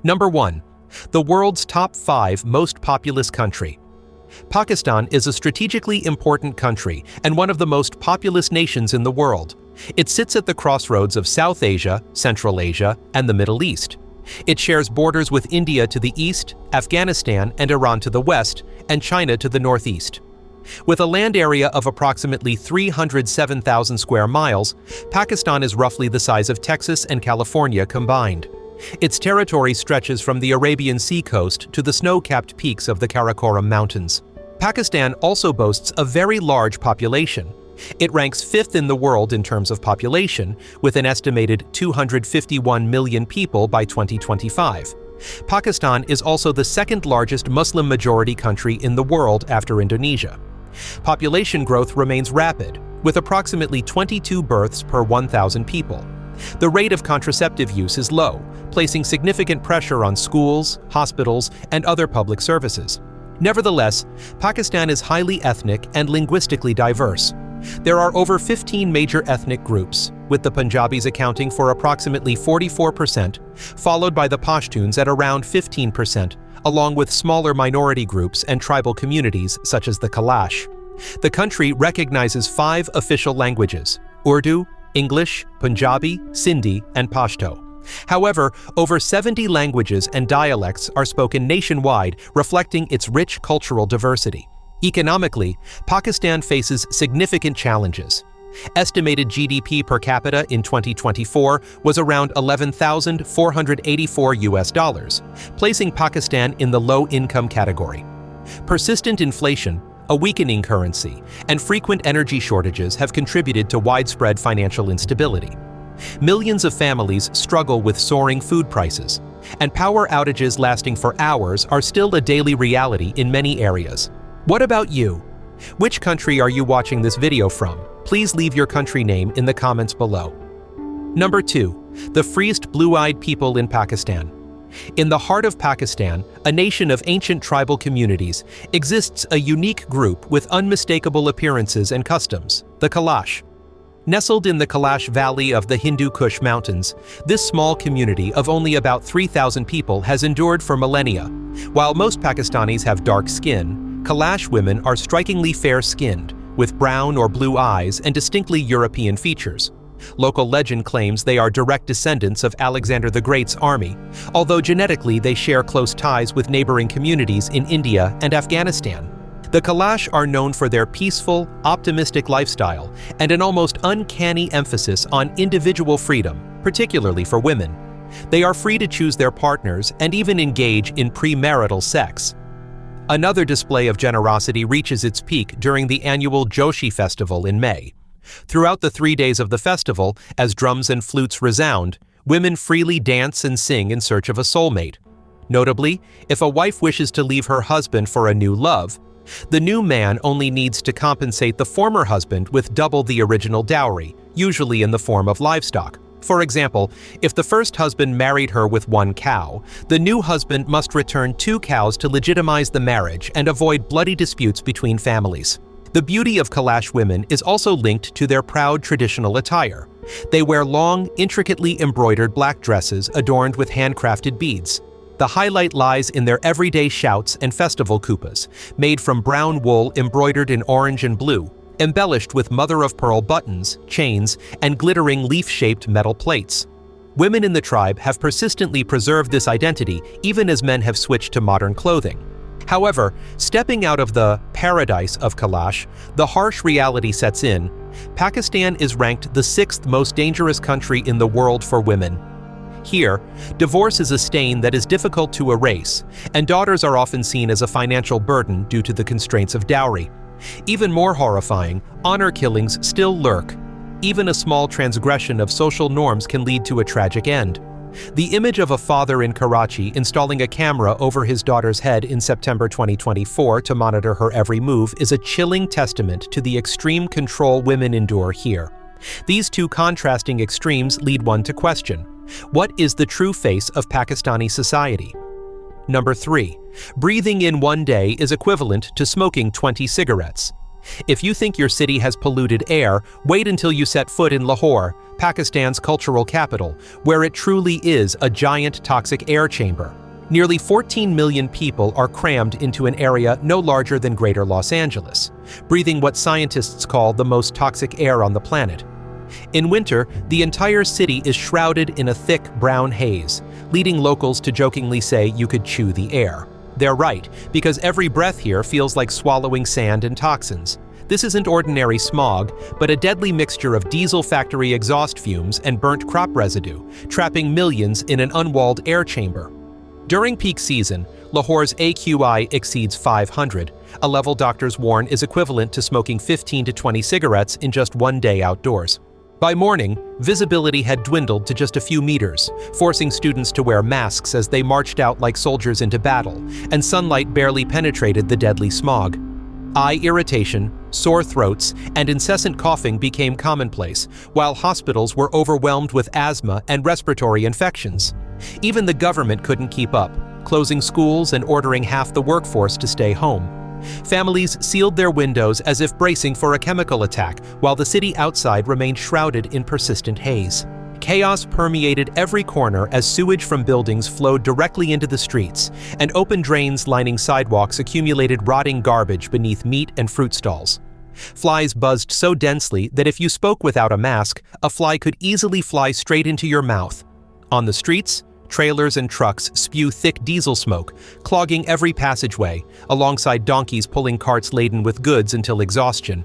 Number 1. The world's top 5 most populous country. Pakistan is a strategically important country and one of the most populous nations in the world. It sits at the crossroads of South Asia, Central Asia, and the Middle East. It shares borders with India to the east, Afghanistan and Iran to the west, and China to the northeast. With a land area of approximately 307,000 square miles, Pakistan is roughly the size of Texas and California combined. Its territory stretches from the Arabian Sea coast to the snow-capped peaks of the Karakoram Mountains. Pakistan also boasts a very large population. It ranks 5th in the world in terms of population, with an estimated 251 million people by 2025. Pakistan is also the second largest Muslim-majority country in the world after Indonesia. Population growth remains rapid, with approximately 22 births per 1,000 people. The rate of contraceptive use is low, placing significant pressure on schools, hospitals, and other public services. Nevertheless, Pakistan is highly ethnic and linguistically diverse. There are over 15 major ethnic groups, with the Punjabis accounting for approximately 44%, followed by the Pashtuns at around 15%, along with smaller minority groups and tribal communities such as the Kalash. The country recognizes 5 official languages: Urdu, English, Punjabi, Sindhi, and Pashto. However, over 70 languages and dialects are spoken nationwide, reflecting its rich cultural diversity. Economically, Pakistan faces significant challenges. Estimated GDP per capita in 2024 was around $11,484, placing Pakistan in the low-income category. Persistent inflation, a weakening currency, and frequent energy shortages have contributed to widespread financial instability. Millions of families struggle with soaring food prices, and power outages lasting for hours are still a daily reality in many areas. What about you? Which country are you watching this video from? Please leave your country name in the comments below. Number 2. The Freest blue-eyed people in Pakistan. In the heart of Pakistan, a nation of ancient tribal communities, exists a unique group with unmistakable appearances and customs, the Kalash. Nestled in the Kalash Valley of the Hindu Kush Mountains, this small community of only about 3,000 people has endured for millennia. While most Pakistanis have dark skin, Kalash women are strikingly fair-skinned, with brown or blue eyes and distinctly European features. Local legend claims they are direct descendants of Alexander the Great's army, although genetically they share close ties with neighboring communities in India and Afghanistan. The Kalash are known for their peaceful, optimistic lifestyle and an almost uncanny emphasis on individual freedom, particularly for women. They are free to choose their partners and even engage in premarital sex. Another display of generosity reaches its peak during the annual Joshi festival in May. Throughout the 3 days of the festival, as drums and flutes resound, women freely dance and sing in search of a soulmate. Notably, if a wife wishes to leave her husband for a new love, the new man only needs to compensate the former husband with double the original dowry, usually in the form of livestock. For example, if the first husband married her with 1 cow, the new husband must return 2 cows to legitimize the marriage and avoid bloody disputes between families. The beauty of Kalash women is also linked to their proud traditional attire. They wear long, intricately embroidered black dresses adorned with handcrafted beads. The highlight lies in their everyday shouts and festival kupas, made from brown wool embroidered in orange and blue, embellished with mother-of-pearl buttons, chains, and glittering leaf-shaped metal plates. Women in the tribe have persistently preserved this identity even as men have switched to modern clothing. However, stepping out of the paradise of Kalash, the harsh reality sets in. Pakistan is ranked the 6th most dangerous country in the world for women. Here, divorce is a stain that is difficult to erase, and daughters are often seen as a financial burden due to the constraints of dowry. Even more horrifying, honor killings still lurk. Even a small transgression of social norms can lead to a tragic end. The image of a father in Karachi installing a camera over his daughter's head in September 2024 to monitor her every move is a chilling testament to the extreme control women endure here. These two contrasting extremes lead one to question: what is the true face of Pakistani society? Number 3. Breathing in 1 day is equivalent to smoking 20 cigarettes. If you think your city has polluted air, wait until you set foot in Lahore, Pakistan's cultural capital, where it truly is a giant toxic air chamber. Nearly 14 million people are crammed into an area no larger than Greater Los Angeles, breathing what scientists call the most toxic air on the planet. In winter, the entire city is shrouded in a thick brown haze, leading locals to jokingly say you could chew the air. They're right, because every breath here feels like swallowing sand and toxins. This isn't ordinary smog, but a deadly mixture of diesel factory exhaust fumes and burnt crop residue, trapping millions in an unwalled air chamber. During peak season, Lahore's AQI exceeds 500, a level doctors warn is equivalent to smoking 15 to 20 cigarettes in just one day outdoors. By morning, visibility had dwindled to just a few meters, forcing students to wear masks as they marched out like soldiers into battle, and sunlight barely penetrated the deadly smog. Eye irritation, sore throats, and incessant coughing became commonplace, while hospitals were overwhelmed with asthma and respiratory infections. Even the government couldn't keep up, closing schools and ordering half the workforce to stay home. Families sealed their windows as if bracing for a chemical attack, while the city outside remained shrouded in persistent haze. Chaos permeated every corner as sewage from buildings flowed directly into the streets, and open drains lining sidewalks accumulated rotting garbage beneath meat and fruit stalls. Flies buzzed so densely that if you spoke without a mask, a fly could easily fly straight into your mouth. On the streets, trailers and trucks spew thick diesel smoke, clogging every passageway, alongside donkeys pulling carts laden with goods until exhaustion.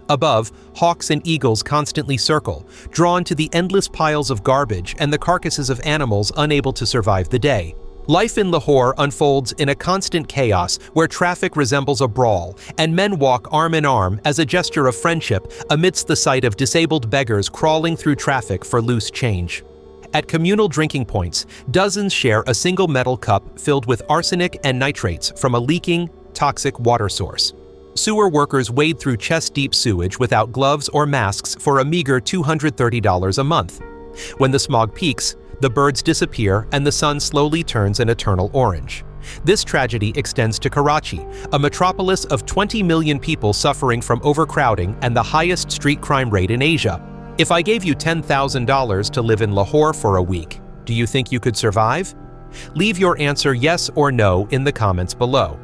Above, hawks and eagles constantly circle, drawn to the endless piles of garbage and the carcasses of animals unable to survive the day. Life in Lahore unfolds in a constant chaos where traffic resembles a brawl, and men walk arm in arm as a gesture of friendship amidst the sight of disabled beggars crawling through traffic for loose change. At communal drinking points, dozens share a single metal cup filled with arsenic and nitrates from a leaking, toxic water source. Sewer workers wade through chest-deep sewage without gloves or masks for a meager $230 a month. When the smog peaks, the birds disappear and the sun slowly turns an eternal orange. This tragedy extends to Karachi, a metropolis of 20 million people suffering from overcrowding and the highest street crime rate in Asia. If I gave you $10,000 to live in Lahore for a week, do you think you could survive? Leave your answer yes or no in the comments below.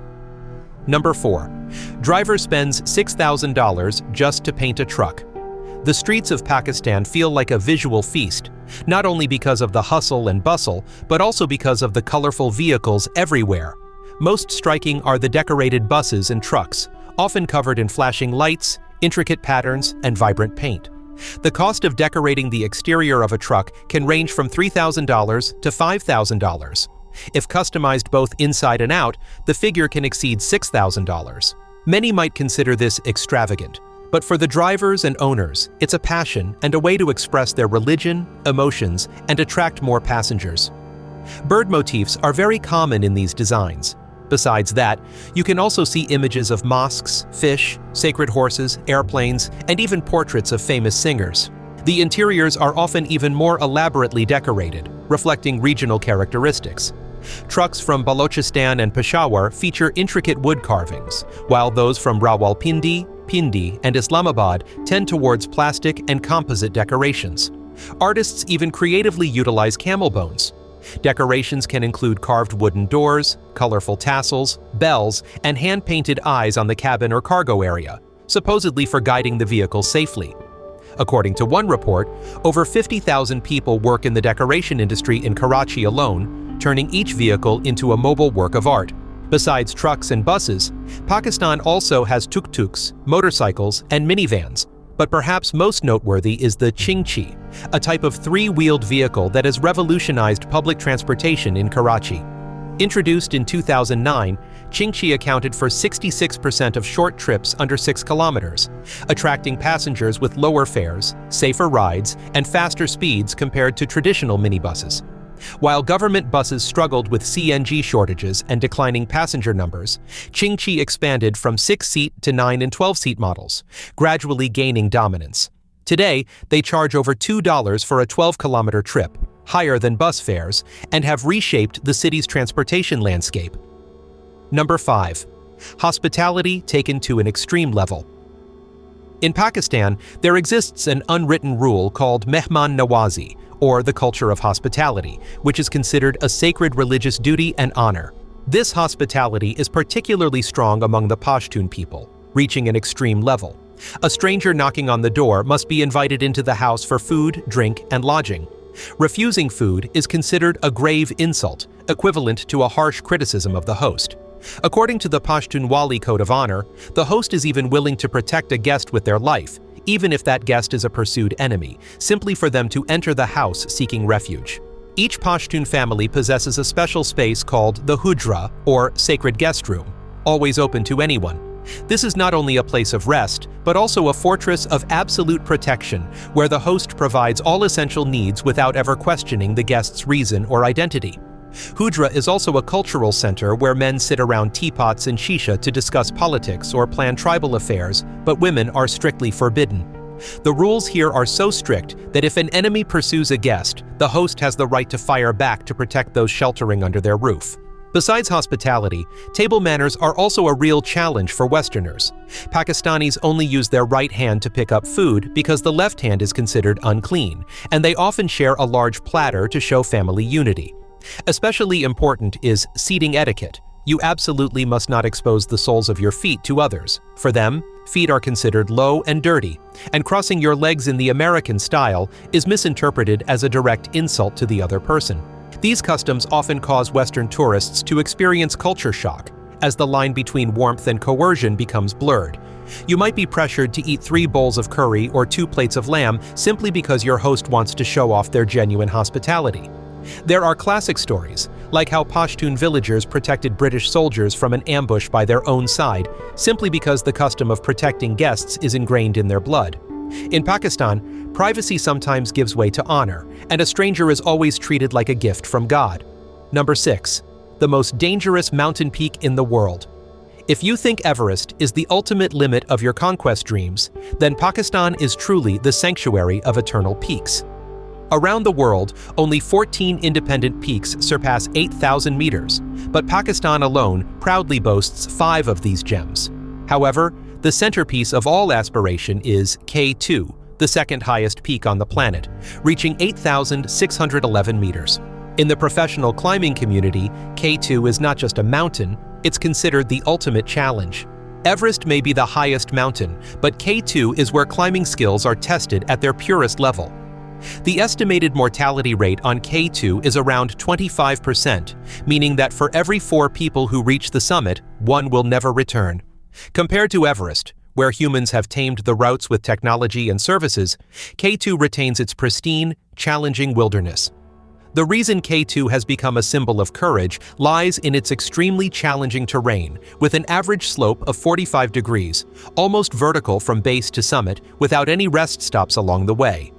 Number 4. Driver spends $6,000 just to paint a truck. The streets of Pakistan feel like a visual feast, not only because of the hustle and bustle, but also because of the colorful vehicles everywhere. Most striking are the decorated buses and trucks, often covered in flashing lights, intricate patterns, and vibrant paint. The cost of decorating the exterior of a truck can range from $3,000 to $5,000. If customized both inside and out, the figure can exceed $6,000. Many might consider this extravagant, but for the drivers and owners, it's a passion and a way to express their religion, emotions, and attract more passengers. Bird motifs are very common in these designs. Besides that, you can also see images of mosques, fish, sacred horses, airplanes, and even portraits of famous singers. The interiors are often even more elaborately decorated, reflecting regional characteristics. Trucks from Balochistan and Peshawar feature intricate wood carvings, while those from Rawalpindi, Pindi, and Islamabad tend towards plastic and composite decorations. Artists even creatively utilize camel bones. Decorations can include carved wooden doors, colorful tassels, bells, and hand-painted eyes on the cabin or cargo area, supposedly for guiding the vehicle safely. According to one report, over 50,000 people work in the decoration industry in Karachi alone, turning each vehicle into a mobile work of art. Besides trucks and buses, Pakistan also has tuk-tuks, motorcycles, and minivans. But perhaps most noteworthy is the chingchi, a type of three-wheeled vehicle that has revolutionized public transportation in Karachi. Introduced in 2009, chingchi accounted for 66% of short trips under 6 kilometers, attracting passengers with lower fares, safer rides, and faster speeds compared to traditional minibuses. While government buses struggled with CNG shortages and declining passenger numbers, chingchi expanded from 6-seat to 9- and 12-seat models, gradually gaining dominance. Today, they charge over $2 for a 12-kilometer trip, higher than bus fares, and have reshaped the city's transportation landscape. Number 5. Hospitality taken to an extreme level. In Pakistan, there exists an unwritten rule called Mehman Nawazi, or the culture of hospitality, which is considered a sacred religious duty and honor. This hospitality is particularly strong among the Pashtun people, reaching an extreme level. A stranger knocking on the door must be invited into the house for food, drink, and lodging. Refusing food is considered a grave insult, equivalent to a harsh criticism of the host. According to the Pashtunwali Code of Honor, the host is even willing to protect a guest with their life, even if that guest is a pursued enemy, simply for them to enter the house seeking refuge. Each Pashtun family possesses a special space called the Hujra, or sacred guest room, always open to anyone. This is not only a place of rest, but also a fortress of absolute protection, where the host provides all essential needs without ever questioning the guest's reason or identity. Hujra is also a cultural center where men sit around teapots and shisha to discuss politics or plan tribal affairs, but women are strictly forbidden. The rules here are so strict that if an enemy pursues a guest, the host has the right to fire back to protect those sheltering under their roof. Besides hospitality, table manners are also a real challenge for Westerners. Pakistanis only use their right hand to pick up food because the left hand is considered unclean, and they often share a large platter to show family unity. Especially important is seating etiquette. You absolutely must not expose the soles of your feet to others. For them, feet are considered low and dirty, and crossing your legs in the American style is misinterpreted as a direct insult to the other person. These customs often cause Western tourists to experience culture shock, as the line between warmth and coercion becomes blurred. You might be pressured to eat 3 bowls of curry or 2 plates of lamb simply because your host wants to show off their genuine hospitality. There are classic stories, like how Pashtun villagers protected British soldiers from an ambush by their own side, simply because the custom of protecting guests is ingrained in their blood. In Pakistan, privacy sometimes gives way to honor, and a stranger is always treated like a gift from God. Number 6. The most dangerous mountain peak in the world. If you think Everest is the ultimate limit of your conquest dreams, then Pakistan is truly the sanctuary of eternal peaks. Around the world, only 14 independent peaks surpass 8,000 meters, but Pakistan alone proudly boasts 5 of these gems. However, the centerpiece of all aspiration is K2, the second highest peak on the planet, reaching 8,611 meters. In the professional climbing community, K2 is not just a mountain, it's considered the ultimate challenge. Everest may be the highest mountain, but K2 is where climbing skills are tested at their purest level. The estimated mortality rate on K2 is around 25%, meaning that for every 4 people who reach the summit, 1 will never return. Compared to Everest, where humans have tamed the routes with technology and services, K2 retains its pristine, challenging wilderness. The reason K2 has become a symbol of courage lies in its extremely challenging terrain, with an average slope of 45 degrees, almost vertical from base to summit, without any rest stops along the way.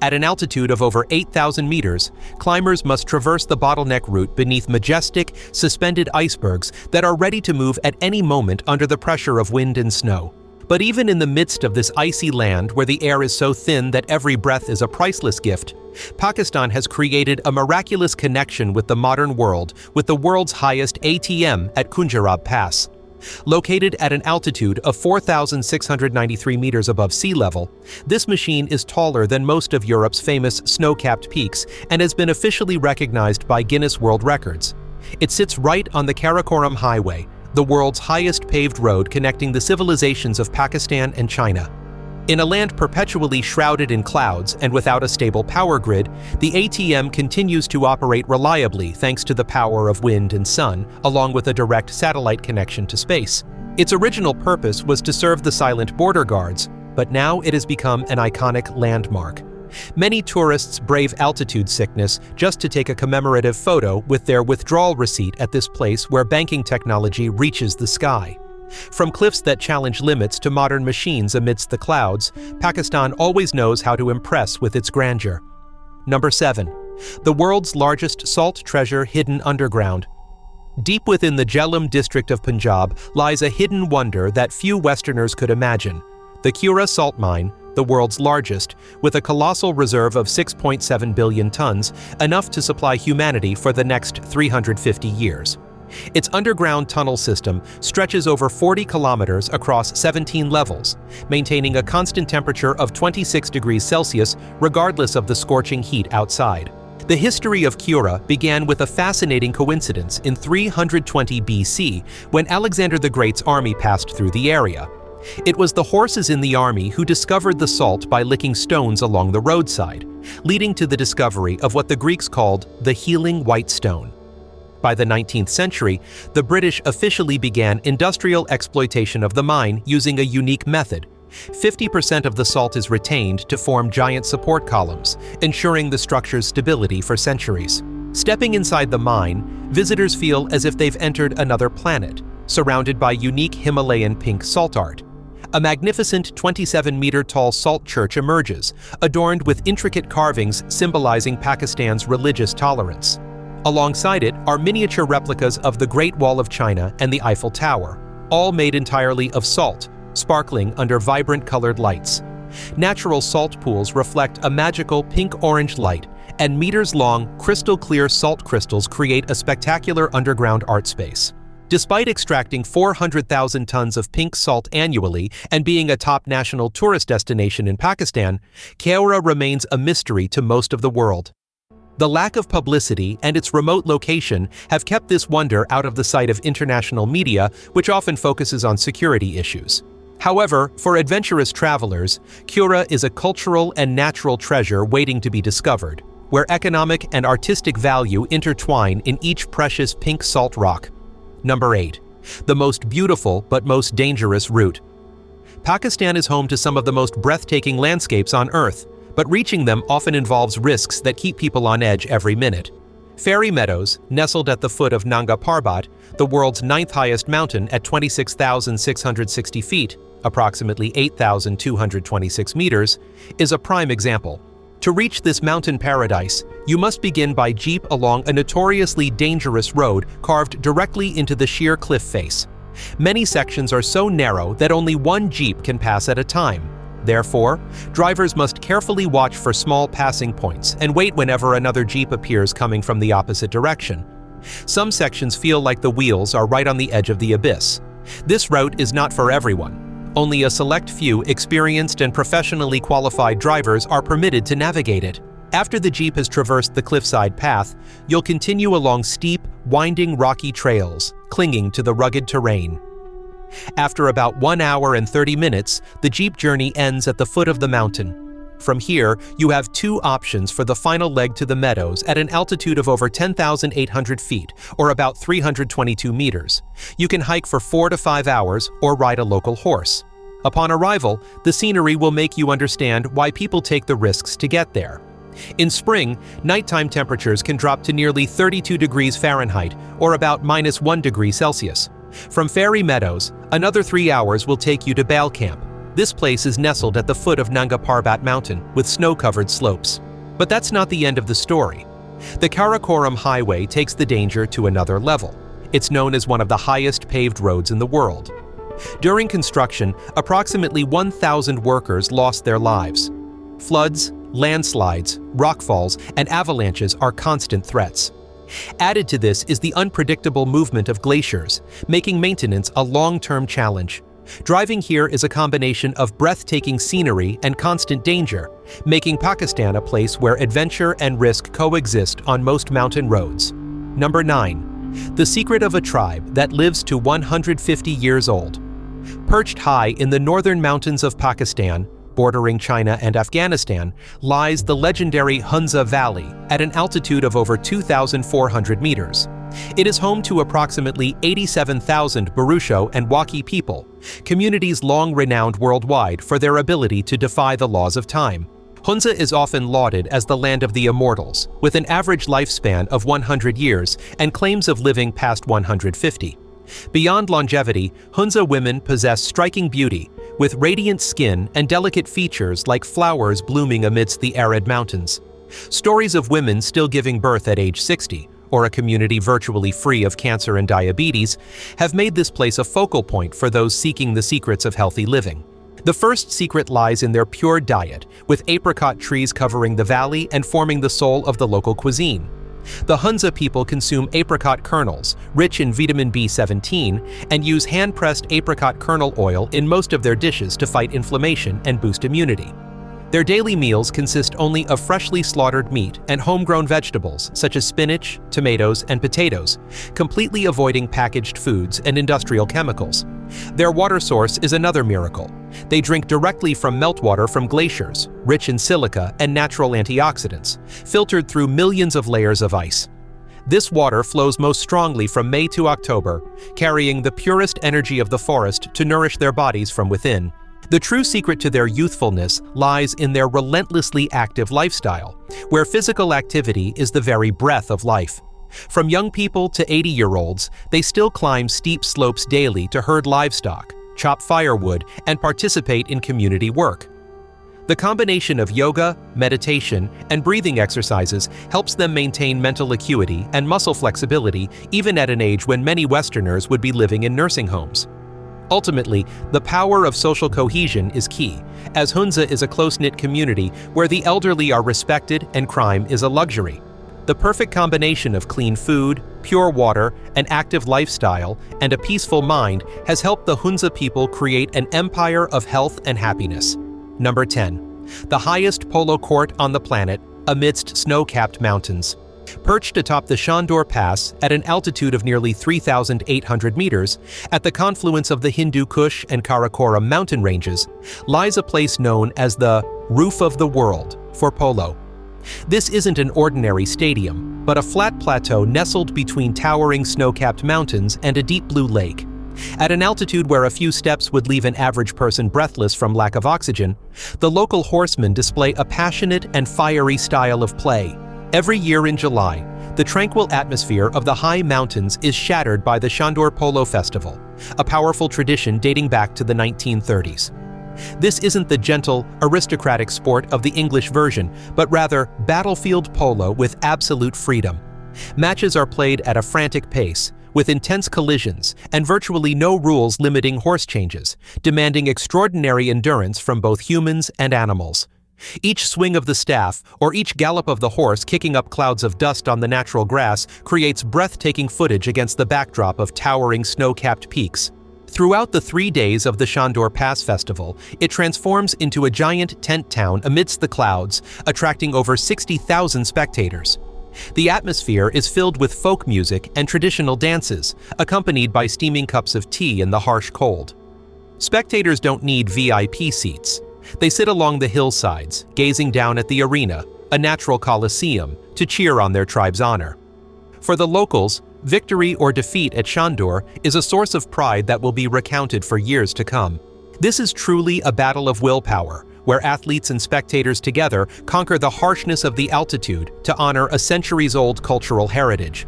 At an altitude of over 8,000 meters, climbers must traverse the bottleneck route beneath majestic, suspended icebergs that are ready to move at any moment under the pressure of wind and snow. But even in the midst of this icy land where the air is so thin that every breath is a priceless gift, Pakistan has created a miraculous connection with the modern world with the world's highest ATM at Khunjerab Pass. Located at an altitude of 4,693 meters above sea level, this machine is taller than most of Europe's famous snow-capped peaks and has been officially recognized by Guinness World Records. It sits right on the Karakoram Highway, the world's highest paved road connecting the civilizations of Pakistan and China. In a land perpetually shrouded in clouds and without a stable power grid, the ATM continues to operate reliably thanks to the power of wind and sun, along with a direct satellite connection to space. Its original purpose was to serve the silent border guards, but now it has become an iconic landmark. Many tourists brave altitude sickness just to take a commemorative photo with their withdrawal receipt at this place where banking technology reaches the sky. From cliffs that challenge limits to modern machines amidst the clouds, Pakistan always knows how to impress with its grandeur. Number 7. The world's largest salt treasure hidden underground. Deep within the Jhelum district of Punjab lies a hidden wonder that few Westerners could imagine: the Cura salt mine, the world's largest, with a colossal reserve of 6.7 billion tons, enough to supply humanity for the next 350 years. Its underground tunnel system stretches over 40 kilometers across 17 levels, maintaining a constant temperature of 26 degrees Celsius regardless of the scorching heat outside. The history of Kura began with a fascinating coincidence in 320 BC when Alexander the Great's army passed through the area. It was the horses in the army who discovered the salt by licking stones along the roadside, leading to the discovery of what the Greeks called the healing white stone. By the 19th century, the British officially began industrial exploitation of the mine using a unique method. 50% of the salt is retained to form giant support columns, ensuring the structure's stability for centuries. Stepping inside the mine, visitors feel as if they've entered another planet, surrounded by unique Himalayan pink salt art. A magnificent 27-meter-tall salt church emerges, adorned with intricate carvings symbolizing Pakistan's religious tolerance. Alongside it are miniature replicas of the Great Wall of China and the Eiffel Tower, all made entirely of salt, sparkling under vibrant colored lights. Natural salt pools reflect a magical pink-orange light, and meters-long, crystal-clear salt crystals create a spectacular underground art space. Despite extracting 400,000 tons of pink salt annually and being a top national tourist destination in Pakistan, Kura remains a mystery to most of the world. The lack of publicity and its remote location have kept this wonder out of the sight of international media, which often focuses on security issues. However, for adventurous travelers, Kura is a cultural and natural treasure waiting to be discovered, where economic and artistic value intertwine in each precious pink salt rock. Number 8. The most beautiful but most dangerous route. Pakistan is home to some of the most breathtaking landscapes on Earth, but reaching them often involves risks that keep people on edge every minute. Fairy Meadows, nestled at the foot of Nanga Parbat, the world's 9th highest mountain at 26,660 feet, approximately 8,226 meters, is a prime example. To reach this mountain paradise, you must begin by jeep along a notoriously dangerous road carved directly into the sheer cliff face. Many sections are so narrow that only one jeep can pass at a time. Therefore, drivers must carefully watch for small passing points and wait whenever another jeep appears coming from the opposite direction. Some sections feel like the wheels are right on the edge of the abyss. This route is not for everyone. Only a select few experienced and professionally qualified drivers are permitted to navigate it. After the jeep has traversed the cliffside path, you'll continue along steep, winding rocky trails, clinging to the rugged terrain. After about 1 hour and 30 minutes, the jeep journey ends at the foot of the mountain. From here, you have two options for the final leg to the meadows at an altitude of over 10,800 feet, or about 322 meters. You can hike for 4 to 5 hours or ride a local horse. Upon arrival, the scenery will make you understand why people take the risks to get there. In spring, nighttime temperatures can drop to nearly 32 degrees Fahrenheit, or about -1 degree Celsius. From Fairy Meadows, another 3 hours will take you to Bale Camp. This place is nestled at the foot of Nanga Parbat mountain with snow-covered slopes. But that's not the end of the story. The Karakoram Highway takes the danger to another level. It's known as one of the highest paved roads in the world. During construction, approximately 1,000 workers lost their lives. Floods, landslides, rockfalls, and avalanches are constant threats. Added to this is the unpredictable movement of glaciers, making maintenance a long-term challenge. Driving here is a combination of breathtaking scenery and constant danger, making Pakistan a place where adventure and risk coexist on most mountain roads. Number 9. The secret of a tribe that lives to 150 years old. Perched high in the northern mountains of Pakistan, bordering China and Afghanistan, lies the legendary Hunza Valley at an altitude of over 2,400 meters. It is home to approximately 87,000 Burusho and Waki people, communities long renowned worldwide for their ability to defy the laws of time. Hunza is often lauded as the land of the immortals, with an average lifespan of 100 years and claims of living past 150. Beyond longevity, Hunza women possess striking beauty, with radiant skin and delicate features like flowers blooming amidst the arid mountains. Stories of women still giving birth at age 60, or a community virtually free of cancer and diabetes, have made this place a focal point for those seeking the secrets of healthy living. The first secret lies in their pure diet, with apricot trees covering the valley and forming the soul of the local cuisine. The Hunza people consume apricot kernels, rich in vitamin B17, and use hand-pressed apricot kernel oil in most of their dishes to fight inflammation and boost immunity. Their daily meals consist only of freshly slaughtered meat and homegrown vegetables such as spinach, tomatoes, and potatoes, completely avoiding packaged foods and industrial chemicals. Their water source is another miracle. They drink directly from meltwater from glaciers, rich in silica and natural antioxidants, filtered through millions of layers of ice. This water flows most strongly from May to October, carrying the purest energy of the forest to nourish their bodies from within. The true secret to their youthfulness lies in their relentlessly active lifestyle, where physical activity is the very breath of life. From young people to 80-year-olds, they still climb steep slopes daily to herd livestock, chop firewood, and participate in community work. The combination of yoga, meditation, and breathing exercises helps them maintain mental acuity and muscle flexibility even at an age when many Westerners would be living in nursing homes. Ultimately, the power of social cohesion is key, as Hunza is a close-knit community where the elderly are respected and crime is a luxury. The perfect combination of clean food, pure water, an active lifestyle, and a peaceful mind has helped the Hunza people create an empire of health and happiness. Number 10. The highest polo court on the planet, amidst snow-capped mountains. Perched atop the Shandur Pass at an altitude of nearly 3,800 meters, at the confluence of the Hindu Kush and Karakoram mountain ranges, lies a place known as the Roof of the World for Polo. This isn't an ordinary stadium, but a flat plateau nestled between towering snow-capped mountains and a deep blue lake. At an altitude where a few steps would leave an average person breathless from lack of oxygen, the local horsemen display a passionate and fiery style of play. Every year in July, the tranquil atmosphere of the high mountains is shattered by the Shandur Polo Festival, a powerful tradition dating back to the 1930s. This isn't the gentle, aristocratic sport of the English version, but rather battlefield polo with absolute freedom. Matches are played at a frantic pace, with intense collisions and virtually no rules limiting horse changes, demanding extraordinary endurance from both humans and animals. Each swing of the staff, or each gallop of the horse kicking up clouds of dust on the natural grass, creates breathtaking footage against the backdrop of towering snow-capped peaks. Throughout the 3 days of the Shandur Pass Festival, it transforms into a giant tent town amidst the clouds, attracting over 60,000 spectators. The atmosphere is filled with folk music and traditional dances, accompanied by steaming cups of tea in the harsh cold. Spectators don't need VIP seats. They sit along the hillsides, gazing down at the arena, a natural coliseum, to cheer on their tribe's honor. For the locals, victory or defeat at Shandur is a source of pride that will be recounted for years to come. This is truly a battle of willpower, where athletes and spectators together conquer the harshness of the altitude to honor a centuries-old cultural heritage.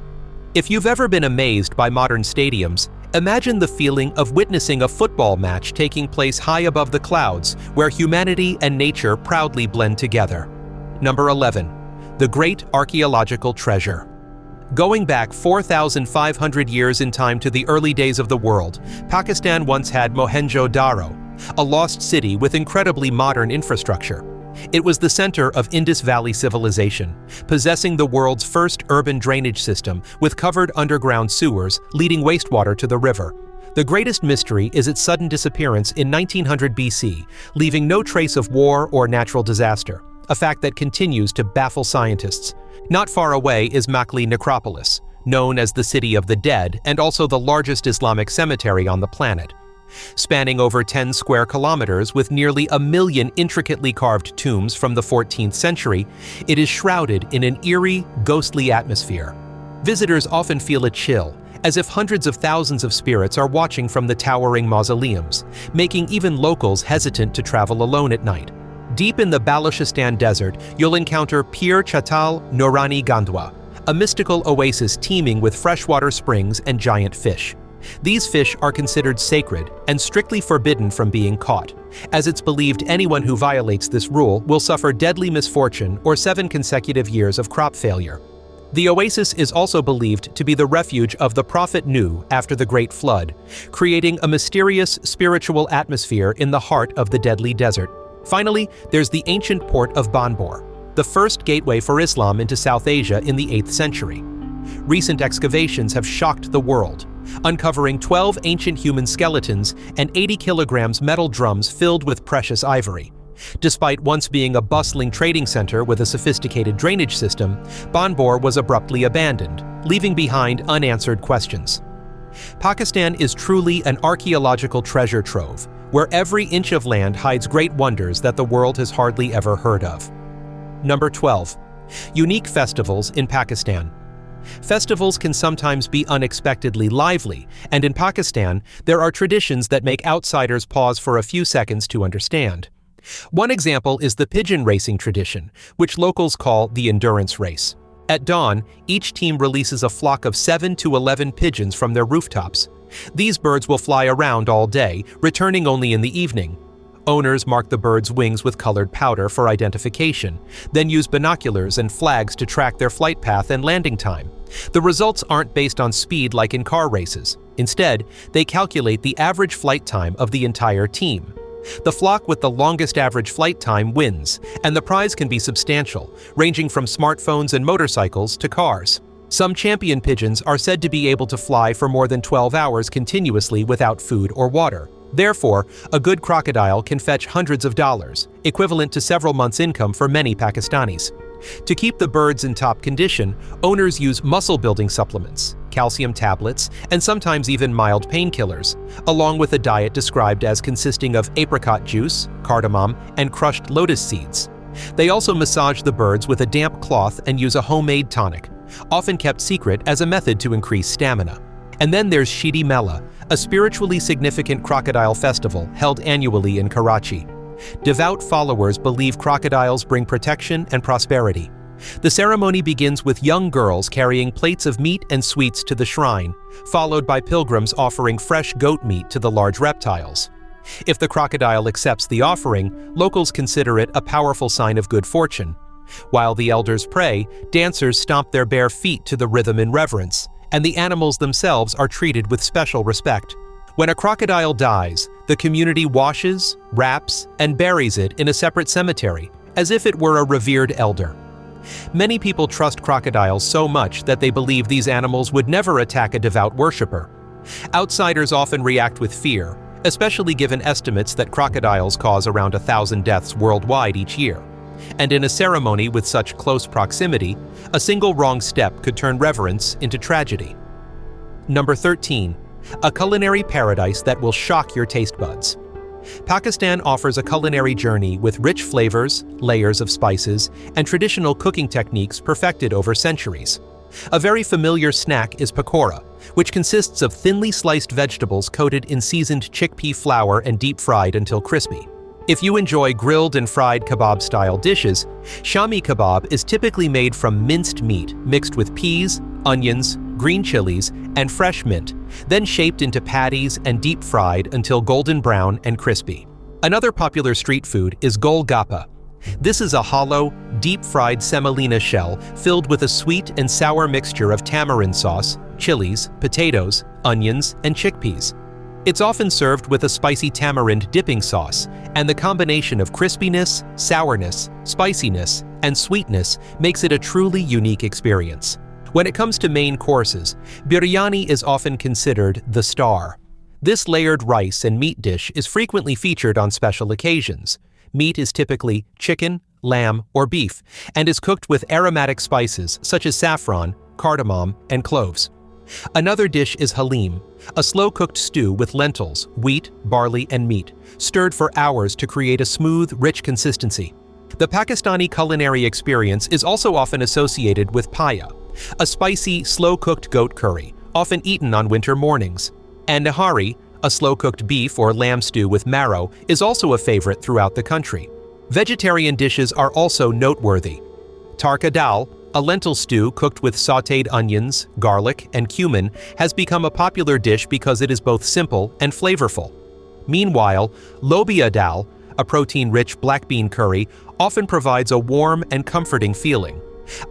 If you've ever been amazed by modern stadiums, imagine the feeling of witnessing a football match taking place high above the clouds, where humanity and nature proudly blend together. Number 11. The Great Archaeological Treasure. Going back 4,500 years in time to the early days of the world, Pakistan once had Mohenjo-Daro, a lost city with incredibly modern infrastructure. It was the center of Indus Valley civilization, possessing the world's first urban drainage system with covered underground sewers leading wastewater to the river. The greatest mystery is its sudden disappearance in 1900 BC, leaving no trace of war or natural disaster, a fact that continues to baffle scientists. Not far away is Makli Necropolis, known as the City of the Dead and also the largest Islamic cemetery on the planet. Spanning over 10 square kilometers with nearly 1 million intricately carved tombs from the 14th century, it is shrouded in an eerie, ghostly atmosphere. Visitors often feel a chill, as if hundreds of thousands of spirits are watching from the towering mausoleums, making even locals hesitant to travel alone at night. Deep in the Balochistan desert, you'll encounter Pir Chatal Norani Gandwa, a mystical oasis teeming with freshwater springs and giant fish. These fish are considered sacred and strictly forbidden from being caught, as it's believed anyone who violates this rule will suffer deadly misfortune or 7 consecutive years of crop failure. The oasis is also believed to be the refuge of the Prophet Nuh after the Great Flood, creating a mysterious spiritual atmosphere in the heart of the deadly desert. Finally, there's the ancient port of Banbor, the first gateway for Islam into South Asia in the 8th century. Recent excavations have shocked the world, uncovering 12 ancient human skeletons and 80 kilograms metal drums filled with precious ivory. Despite once being a bustling trading center with a sophisticated drainage system, Banbor was abruptly abandoned, leaving behind unanswered questions. Pakistan is truly an archaeological treasure trove, where every inch of land hides great wonders that the world has hardly ever heard of. Number 12. Unique festivals in Pakistan. Festivals can sometimes be unexpectedly lively, and in Pakistan, there are traditions that make outsiders pause for a few seconds to understand. One example is the pigeon racing tradition, which locals call the endurance race. At dawn, each team releases a flock of 7 to 11 pigeons from their rooftops. These birds will fly around all day, returning only in the evening. Owners mark the birds' wings with colored powder for identification, then use binoculars and flags to track their flight path and landing time. The results aren't based on speed like in car races. Instead, they calculate the average flight time of the entire team. The flock with the longest average flight time wins, and the prize can be substantial, ranging from smartphones and motorcycles to cars. Some champion pigeons are said to be able to fly for more than 12 hours continuously without food or water. Therefore, a good crocodile can fetch hundreds of dollars, equivalent to several months' income for many Pakistanis. To keep the birds in top condition, owners use muscle-building supplements, calcium tablets, and sometimes even mild painkillers, along with a diet described as consisting of apricot juice, cardamom, and crushed lotus seeds. They also massage the birds with a damp cloth and use a homemade tonic, often kept secret as a method to increase stamina. And then there's Shidi Mela, a spiritually significant crocodile festival held annually in Karachi. Devout followers believe crocodiles bring protection and prosperity. The ceremony begins with young girls carrying plates of meat and sweets to the shrine, followed by pilgrims offering fresh goat meat to the large reptiles. If the crocodile accepts the offering, locals consider it a powerful sign of good fortune. While the elders pray, dancers stomp their bare feet to the rhythm in reverence, and the animals themselves are treated with special respect. When a crocodile dies, the community washes, wraps, and buries it in a separate cemetery, as if it were a revered elder. Many people trust crocodiles so much that they believe these animals would never attack a devout worshiper. Outsiders often react with fear, especially given estimates that crocodiles cause around 1,000 deaths worldwide each year. And in a ceremony with such close proximity, a single wrong step could turn reverence into tragedy. Number 13. A culinary paradise that will shock your taste buds. Pakistan offers a culinary journey with rich flavors, layers of spices, and traditional cooking techniques perfected over centuries. A very familiar snack is pakora, which consists of thinly sliced vegetables coated in seasoned chickpea flour and deep-fried until crispy. If you enjoy grilled and fried kebab-style dishes, shami kebab is typically made from minced meat mixed with peas, onions, green chilies, and fresh mint, then shaped into patties and deep-fried until golden brown and crispy. Another popular street food is golgappa. This is a hollow, deep-fried semolina shell filled with a sweet and sour mixture of tamarind sauce, chilies, potatoes, onions, and chickpeas. It's often served with a spicy tamarind dipping sauce, and the combination of crispiness, sourness, spiciness, and sweetness makes it a truly unique experience. When it comes to main courses, biryani is often considered the star. This layered rice and meat dish is frequently featured on special occasions. Meat is typically chicken, lamb, or beef, and is cooked with aromatic spices such as saffron, cardamom, and cloves. Another dish is halim, a slow-cooked stew with lentils, wheat, barley, and meat, stirred for hours to create a smooth, rich consistency. The Pakistani culinary experience is also often associated with paya, a spicy, slow-cooked goat curry, often eaten on winter mornings. And nahari, a slow-cooked beef or lamb stew with marrow, is also a favorite throughout the country. Vegetarian dishes are also noteworthy. Tarka dal, a lentil stew cooked with sautéed onions, garlic, and cumin, has become a popular dish because it is both simple and flavorful. Meanwhile, lobia dal, a protein-rich black bean curry, often provides a warm and comforting feeling.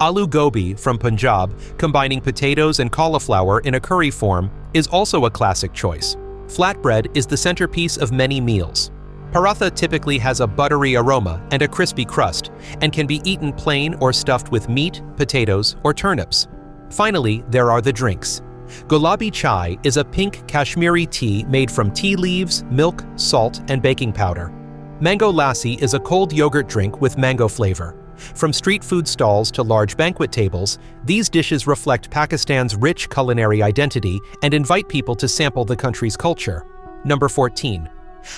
Aloo gobi from Punjab, combining potatoes and cauliflower in a curry form, is also a classic choice. Flatbread is the centerpiece of many meals. Paratha typically has a buttery aroma and a crispy crust, and can be eaten plain or stuffed with meat, potatoes, or turnips. Finally, there are the drinks. Gulabi chai is a pink Kashmiri tea made from tea leaves, milk, salt, and baking powder. Mango lassi is a cold yogurt drink with mango flavor. From street food stalls to large banquet tables, these dishes reflect Pakistan's rich culinary identity and invite people to sample the country's culture. Number 14.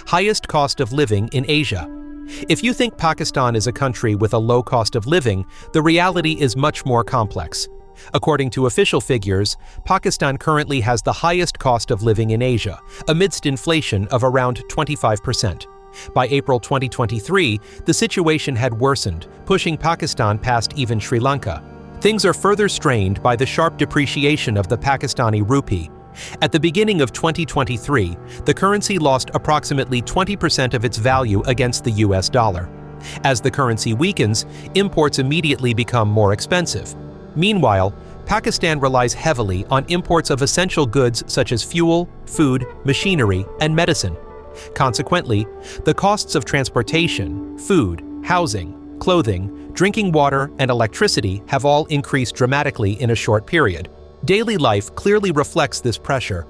Highest cost of living in Asia. If you think Pakistan is a country with a low cost of living, the reality is much more complex. According to official figures, Pakistan currently has the highest cost of living in Asia, amidst inflation of around 25%. By April 2023, the situation had worsened, pushing Pakistan past even Sri Lanka. Things are further strained by the sharp depreciation of the Pakistani rupee. At the beginning of 2023, the currency lost approximately 20% of its value against the US dollar. As the currency weakens, imports immediately become more expensive. Meanwhile, Pakistan relies heavily on imports of essential goods such as fuel, food, machinery, and medicine. Consequently, the costs of transportation, food, housing, clothing, drinking water, and electricity have all increased dramatically in a short period. Daily life clearly reflects this pressure.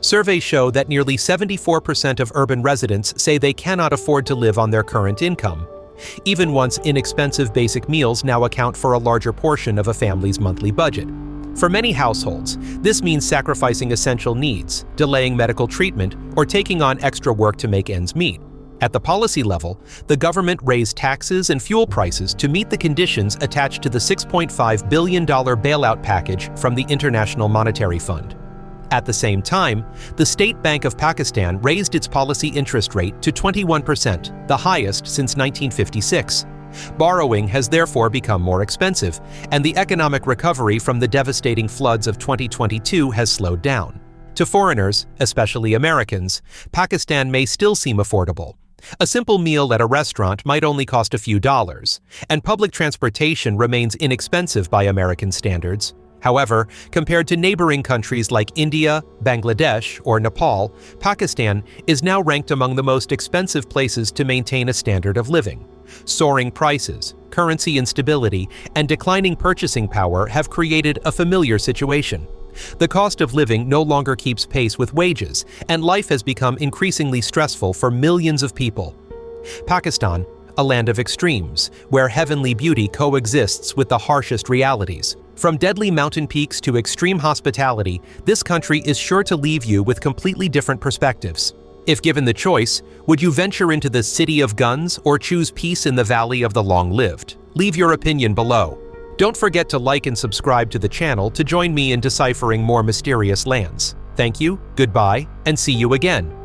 Surveys show that nearly 74% of urban residents say they cannot afford to live on their current income. Even once inexpensive basic meals now account for a larger portion of a family's monthly budget. For many households, this means sacrificing essential needs, delaying medical treatment, or taking on extra work to make ends meet. At the policy level, the government raised taxes and fuel prices to meet the conditions attached to the $6.5 billion bailout package from the International Monetary Fund. At the same time, the State Bank of Pakistan raised its policy interest rate to 21%, the highest since 1956. Borrowing has therefore become more expensive, and the economic recovery from the devastating floods of 2022 has slowed down. To foreigners, especially Americans, Pakistan may still seem affordable. A simple meal at a restaurant might only cost a few dollars, and public transportation remains inexpensive by American standards. However, compared to neighboring countries like India, Bangladesh, or Nepal, Pakistan is now ranked among the most expensive places to maintain a standard of living. Soaring prices, currency instability, and declining purchasing power have created a familiar situation. The cost of living no longer keeps pace with wages, and life has become increasingly stressful for millions of people. Pakistan, a land of extremes, where heavenly beauty coexists with the harshest realities. From deadly mountain peaks to extreme hospitality, this country is sure to leave you with completely different perspectives. If given the choice, would you venture into the city of guns or choose peace in the valley of the long-lived? Leave your opinion below. Don't forget to like and subscribe to the channel to join me in deciphering more mysterious lands. Thank you, goodbye, and see you again.